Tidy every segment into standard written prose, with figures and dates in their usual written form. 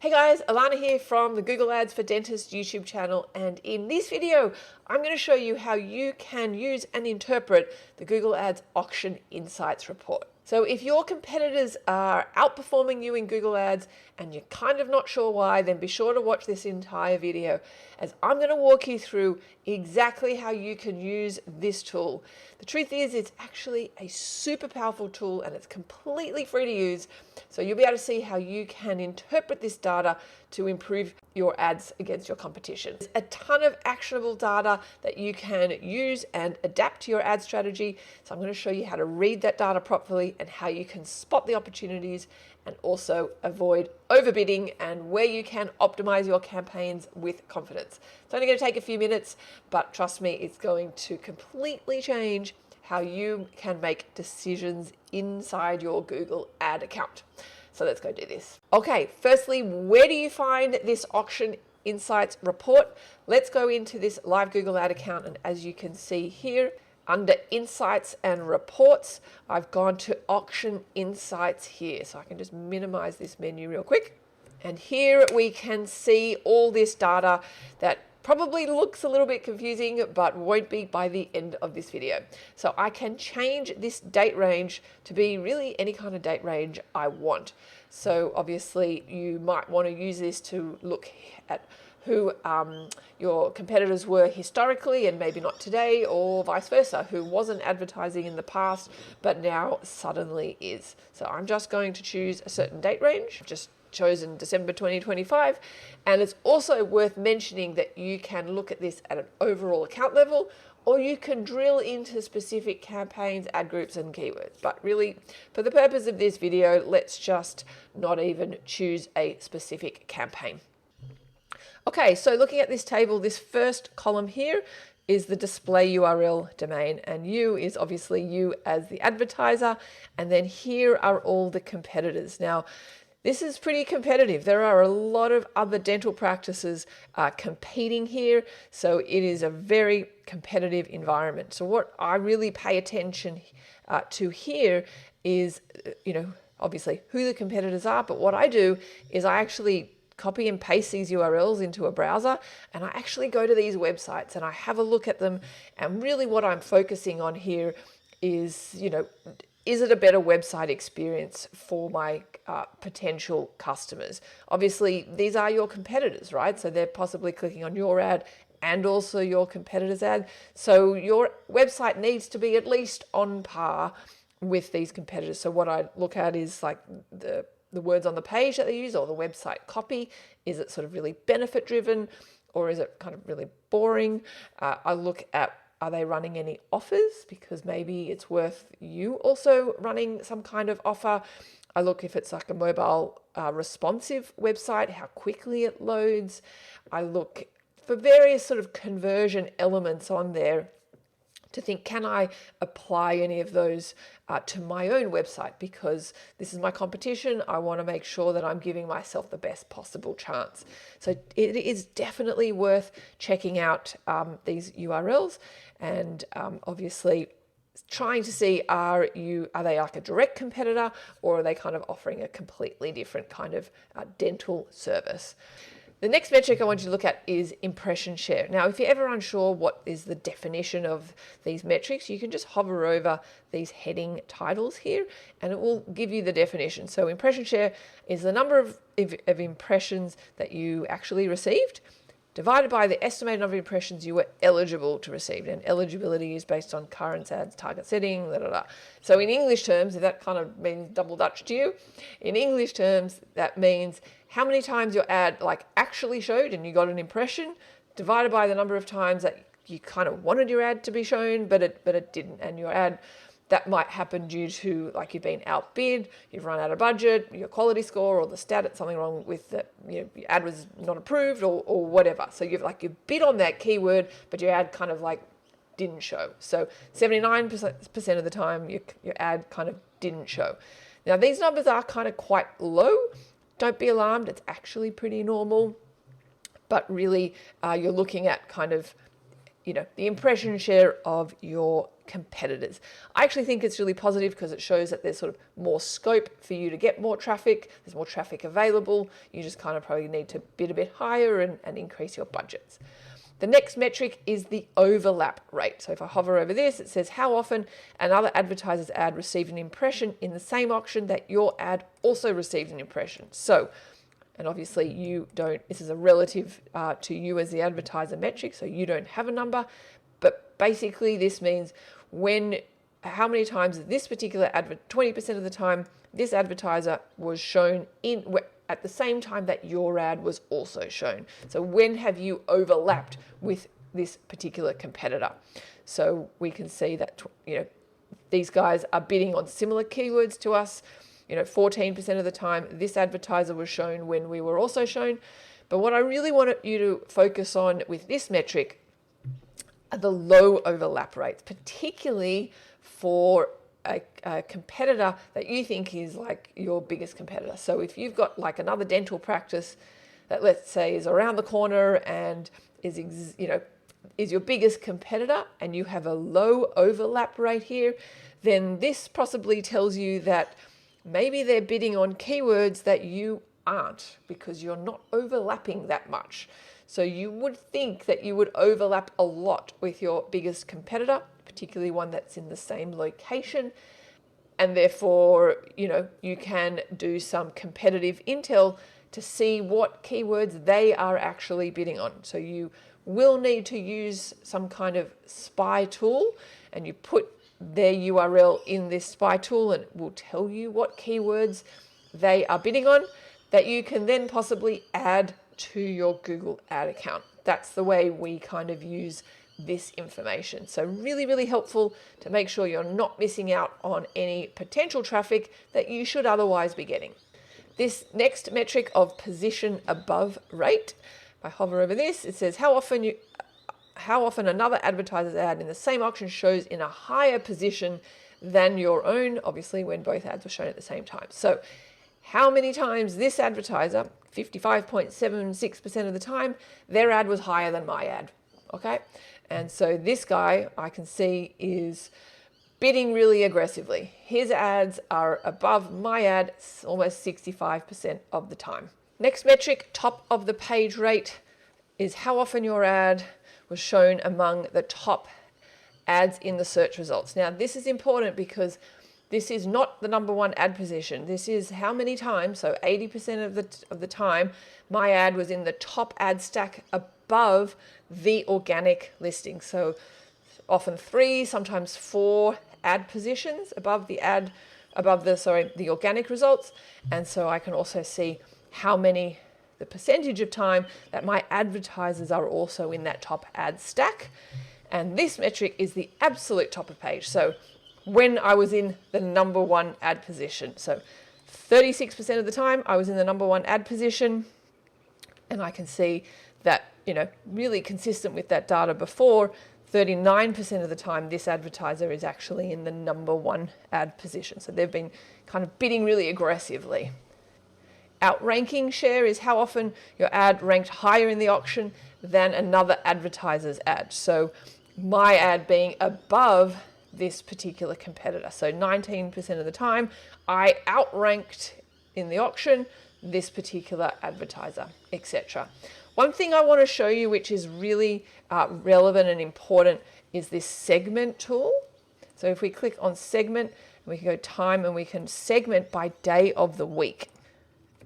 Hey guys, Alana here from the Google Ads for Dentists YouTube channel, and in this video I'm going to show you how you can use and interpret the Google Ads Auction Insights report. So if your competitors are outperforming you in Google Ads and you're kind of not sure why, then be sure to watch this entire video as I'm going to walk you through exactly how you can use this tool. The truth is it's actually a super powerful tool and it's completely free to use. So you'll be able to see how you can interpret this data to improve your ads against your competition. There's a ton of actionable data that you can use and adapt to your ad strategy. So I'm going to show you how to read that data properly and how you can spot the opportunities and also avoid overbidding and where you can optimize your campaigns with confidence. It's only going to take a few minutes, but trust me, it's going to completely change how you can make decisions inside your Google ad account. So let's go do this. Okay, firstly, where do you find this Auction Insights report? Let's go into this live Google ad account, and as you can see here, under Insights and Reports, I've gone to Auction Insights here. So I can just minimize this menu real quick. And here we can see all this data that probably looks a little bit confusing, but won't be by the end of this video. So I can change this date range to be really any kind of date range I want. So obviously you might want to use this to look at who your competitors were historically and maybe not today, or vice versa, who wasn't advertising in the past but now suddenly is. So I'm just going to choose a certain date range, just chosen December 2025, and it's also worth mentioning that you can look at this at an overall account level, or you can drill into specific campaigns, ad groups and keywords. But really, for the purpose of this video, let's just not even choose a specific campaign. Okay, so looking at this table, this first column here is the display URL domain, and you is obviously you as the advertiser, and then here are all the competitors. Now, this is pretty competitive. There are a lot of other dental practices competing here, so it is a very competitive environment. So what I really pay attention to here is, obviously who the competitors are, but what I do is I actually copy and paste these URLs into a browser, and I actually go to these websites and I have a look at them, and really what I'm focusing on here is, is it a better website experience for my potential customers? Obviously, these are your competitors, right? So they're possibly clicking on your ad and also your competitor's ad. So your website needs to be at least on par with these competitors. So what I look at is like the words on the page that they use, or the website copy. Is it sort of really benefit driven, or is it kind of really boring? I look at, are they running any offers? Because maybe it's worth you also running some kind of offer. I look if it's like a mobile responsive website, how quickly it loads. I look for various sort of conversion elements on there to think, can I apply any of those to my own website? Because this is my competition. I want to make sure that I'm giving myself the best possible chance. So it is definitely worth checking out these URLs, and obviously trying to see, are they like a direct competitor, or are they kind of offering a completely different kind of dental service? The next metric I want you to look at is impression share. Now, if you're ever unsure what is the definition of these metrics, you can just hover over these heading titles here and it will give you the definition. So impression share is the number of impressions that you actually received divided by the estimated number of impressions you were eligible to receive. And eligibility is based on current ads, target setting, blah, blah, blah. So in English terms, if that kind of means double Dutch to you, in English terms, that means how many times your ad actually showed and you got an impression, divided by the number of times that you kind of wanted your ad to be shown, but it didn't. And your ad, that might happen due to you've been outbid, you've run out of budget, your quality score or the stat, something wrong with that, your ad was not approved or whatever. So you bid on that keyword, but your ad kind of didn't show. So 79% of the time your ad kind of didn't show. Now these numbers are kind of quite low. Don't be alarmed, it's actually pretty normal. But really you're looking at kind of, the impression share of your competitors. I actually think it's really positive because it shows that there's sort of more scope for you to get more traffic. There's more traffic available. You just kind of probably need to bid a bit higher and increase your budgets. The next metric is the overlap rate. So if I hover over this, it says how often another advertiser's ad received an impression in the same auction that your ad also received an impression. So, and obviously you don't, this is a relative to you as the advertiser metric, so you don't have a number, but basically this means how many times this particular advert, 20% of the time, this advertiser was shown at the same time that your ad was also shown. So when have you overlapped with this particular competitor? So we can see that, these guys are bidding on similar keywords to us. 14% of the time, this advertiser was shown when we were also shown. But what I really want you to focus on with this metric are the low overlap rates, particularly for a competitor that you think is like your biggest competitor. So if you've got like another dental practice that, let's say, is around the corner and is your biggest competitor, and you have a low overlap rate here, then this possibly tells you that maybe they're bidding on keywords that you aren't, because you're not overlapping that much. So you would think that you would overlap a lot with your biggest competitor, particularly one that's in the same location. And therefore, you can do some competitive intel to see what keywords they are actually bidding on. So you will need to use some kind of spy tool, and you put their URL in this spy tool and it will tell you what keywords they are bidding on that you can then possibly add to your Google ad account. That's the way we kind of use this information. So really, really helpful to make sure you're not missing out on any potential traffic that you should otherwise be getting. This next metric of position above rate, if I hover over this, it says how often another advertiser's ad in the same auction shows in a higher position than your own, obviously when both ads were shown at the same time. So how many times this advertiser, 55.76% of the time, their ad was higher than my ad, okay? And so this guy, I can see, is bidding really aggressively. His ads are above my ad almost 65% of the time. Next metric, top of the page rate, is how often your ad was shown among the top ads in the search results. Now, this is important because this is not the number one ad position. This is how many times, so 80% of the time, my ad was in the top ad stack above the organic listing. So often 3, sometimes 4 ad positions above the organic results. And so I can also see the percentage of time that my advertisers are also in that top ad stack. And this metric is the absolute top of page. So when I was in the number one ad position. So 36% of the time I was in the number one ad position. And I can see that, really consistent with that data before, 39% of the time this advertiser is actually in the number one ad position. So they've been kind of bidding really aggressively. Outranking share is how often your ad ranked higher in the auction than another advertiser's ad. So my ad being above this particular competitor. So 19% of the time I outranked in the auction this particular advertiser, etc. One thing I want to show you, which is really relevant and important, is this segment tool. So if we click on segment, we can go time and we can segment by day of the week.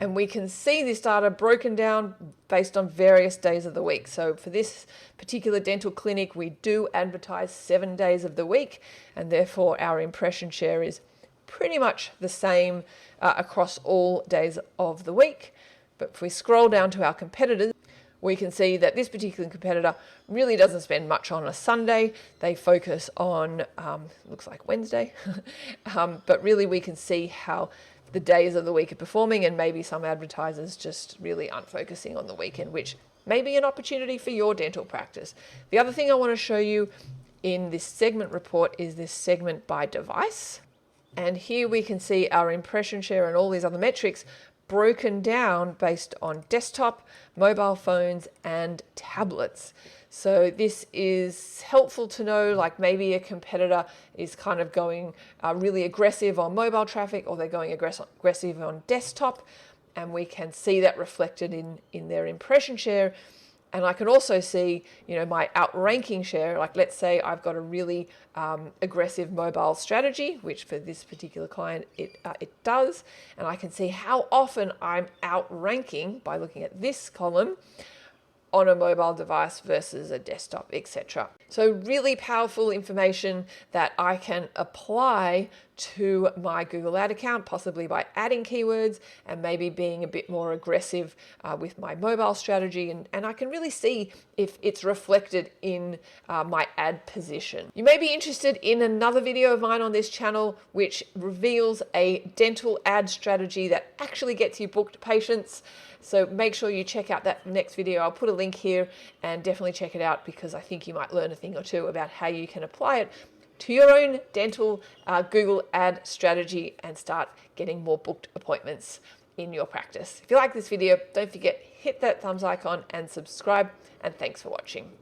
And we can see this data broken down based on various days of the week. So for this particular dental clinic, we do advertise 7 days of the week, and therefore our impression share is pretty much the same across all days of the week. But if we scroll down to our competitors, we can see that this particular competitor really doesn't spend much on a Sunday. They focus on, looks like Wednesday, but really we can see how the days of the week are performing, and maybe some advertisers just really aren't focusing on the weekend, which may be an opportunity for your dental practice. The other thing I want to show you in this segment report is this segment by device. And here we can see our impression share and all these other metrics broken down based on desktop, mobile phones, and tablets. So this is helpful to know, like maybe a competitor is kind of going really aggressive on mobile traffic, or they're going aggressive on desktop, and we can see that reflected in their impression share. And I can also see, my outranking share. Like, let's say I've got a really aggressive mobile strategy, which for this particular client it does, and I can see how often I'm outranking by looking at this column on a mobile device versus a desktop, etc. So really powerful information that I can apply to my Google Ad account, possibly by adding keywords and maybe being a bit more aggressive with my mobile strategy. And I can really see if it's reflected in my ad position. You may be interested in another video of mine on this channel, which reveals a dental ad strategy that actually gets you booked patients. So make sure you check out that next video. I'll put a link here, and definitely check it out, because I think you might learn a thing or two about how you can apply it to your own dental Google ad strategy and start getting more booked appointments in your practice. If you like this video, don't forget, hit that thumbs icon and subscribe, and thanks for watching.